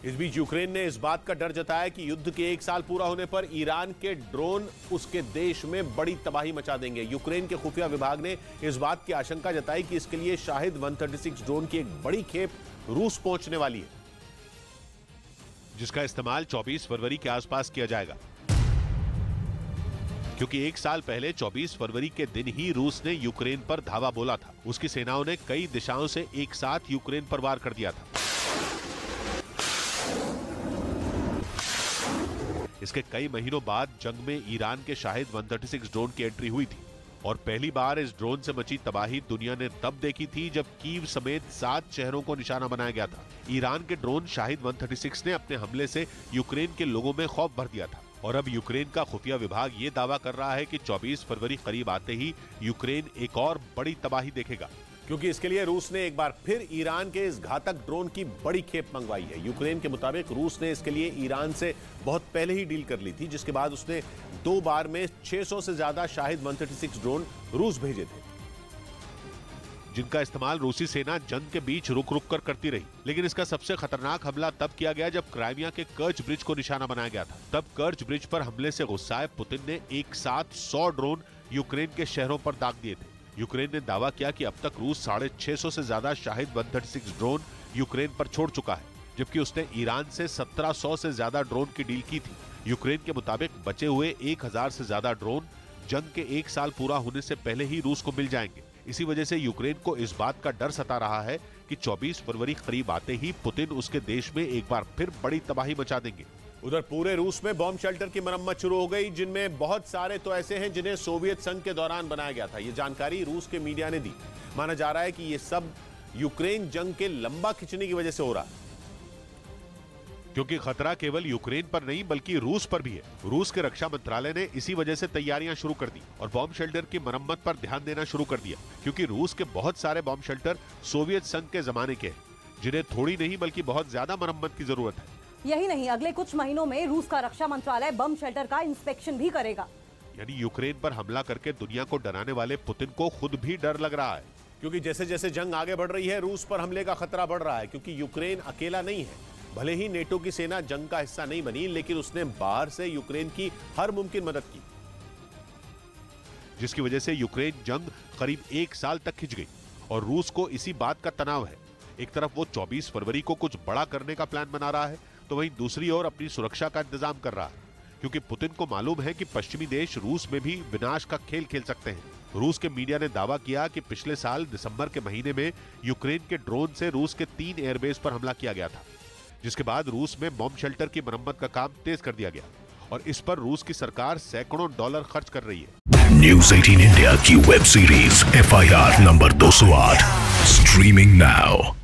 इस बीच यूक्रेन ने इस बात का डर जताया कि युद्ध के 1 साल पूरा होने पर ईरान के ड्रोन उसके देश में बड़ी तबाही मचा देंगे। यूक्रेन के खुफिया विभाग ने इस बात की आशंका जताई कि इसके लिए शाहिद 136 ड्रोन की एक बड़ी खेप रूस पहुंचने वाली है, जिसका इस्तेमाल 24 फरवरी के आसपास किया जाएगा, क्योंकि 1 साल पहले 24 फरवरी के दिन ही रूस ने यूक्रेन पर धावा बोला था। उसकी सेनाओं ने कई दिशाओं से एक साथ यूक्रेन पर वार कर दिया था। इसके कई महीनों बाद जंग में ईरान के शाहिद 136 ड्रोन की एंट्री हुई थी और पहली बार इस ड्रोन से मची तबाही दुनिया ने तब देखी थी जब कीव समेत 7 शहरों को निशाना बनाया गया था। ईरान के ड्रोन शाहिद 136 ने अपने हमले से यूक्रेन के लोगों में खौफ भर दिया था और अब यूक्रेन का खुफिया विभाग ये दावा कर रहा है कि 24 फरवरी करीब आते ही यूक्रेन एक और बड़ी तबाही देखेगा, क्योंकि इसके लिए रूस ने एक बार फिर ईरान के इस घातक ड्रोन की बड़ी खेप मंगवाई है। यूक्रेन के मुताबिक रूस ने इसके लिए ईरान से बहुत पहले ही डील कर ली थी, जिसके बाद उसने 2 बार में 600 से ज्यादा शाहिद 136 ड्रोन रूस भेजे थे, जिनका इस्तेमाल रूसी सेना जंग के बीच रुक रुक कर करती रही। लेकिन इसका सबसे खतरनाक हमला तब किया गया जब क्राइमिया के कर्च ब्रिज को निशाना बनाया गया था। तब कर्च ब्रिज पर हमले से गुस्साए पुतिन ने एक साथ 100 ड्रोन यूक्रेन के शहरों पर दाग दिए थे। यूक्रेन ने दावा किया कि अब तक रूस 650 से ज्यादा शाहिद 136 ड्रोन यूक्रेन पर छोड़ चुका है, जबकि उसने ईरान से 1700 से ज्यादा ड्रोन की डील की थी। यूक्रेन के मुताबिक बचे हुए 1000 से ज्यादा ड्रोन जंग के 1 साल पूरा होने से पहले ही रूस को मिल जाएंगे। इसी वजह से यूक्रेन को इस बात का डर सता रहा है कि 24 फरवरी करीब आते ही पुतिन उसके देश में एक बार फिर बड़ी तबाही मचा देंगे। उधर पूरे रूस में बॉम्ब शेल्टर की मरम्मत शुरू हो गई, जिनमें बहुत सारे तो ऐसे हैं जिन्हें सोवियत संघ के दौरान बनाया गया था। ये जानकारी रूस के मीडिया ने दी। माना जा रहा है कि ये सब यूक्रेन जंग के लंबा खिंचने की वजह से हो रहा है, क्योंकि खतरा केवल यूक्रेन पर नहीं बल्कि रूस पर भी है। रूस के रक्षा मंत्रालय ने इसी वजह से तैयारियां शुरू कर दी और बॉम्ब शेल्टर की मरम्मत पर ध्यान देना शुरू कर दिया, क्योंकि रूस के बहुत सारे बॉम्ब शेल्टर सोवियत संघ के जमाने के हैं, जिन्हें थोड़ी नहीं बल्कि बहुत ज्यादा मरम्मत की जरूरत है। यही नहीं, अगले कुछ महीनों में रूस का रक्षा मंत्रालय बम शेल्टर का इंस्पेक्शन भी करेगा। यानी यूक्रेन पर हमला करके दुनिया को डराने वाले पुतिन को खुद भी डर लग रहा है, क्योंकि जैसे जैसे जंग आगे बढ़ रही है रूस पर हमले का खतरा बढ़ रहा है, क्योंकि यूक्रेन अकेला नहीं है। भले ही नेटो की सेना जंग का हिस्सा नहीं बनी, लेकिन उसने बाहर से यूक्रेन की हर मुमकिन मदद की, जिसकी वजह से यूक्रेन जंग करीब 1 साल तक खिंच गई और रूस को इसी बात का तनाव है। एक तरफ वो 24 फरवरी को कुछ बड़ा करने का प्लान बना रहा है, तो वहीं दूसरी ओर अपनी सुरक्षा का इंतजाम कर रहा है, क्योंकि पुतिन को मालूम है कि पश्चिमी देश रूस में भी विनाश का खेल खेल सकते हैं। रूस के मीडिया ने दावा किया कि पिछले साल दिसंबर के महीने में यूक्रेन के ड्रोन से रूस के 3 एयरबेस पर हमला किया गया था, जिसके बाद रूस में बॉम्ब शेल्टर की मरम्मत का काम तेज कर दिया गया और इस पर रूस की सरकार सैकड़ों डॉलर खर्च कर रही है। न्यूज़ 18 इंडिया की web series FIR number 208 streaming now.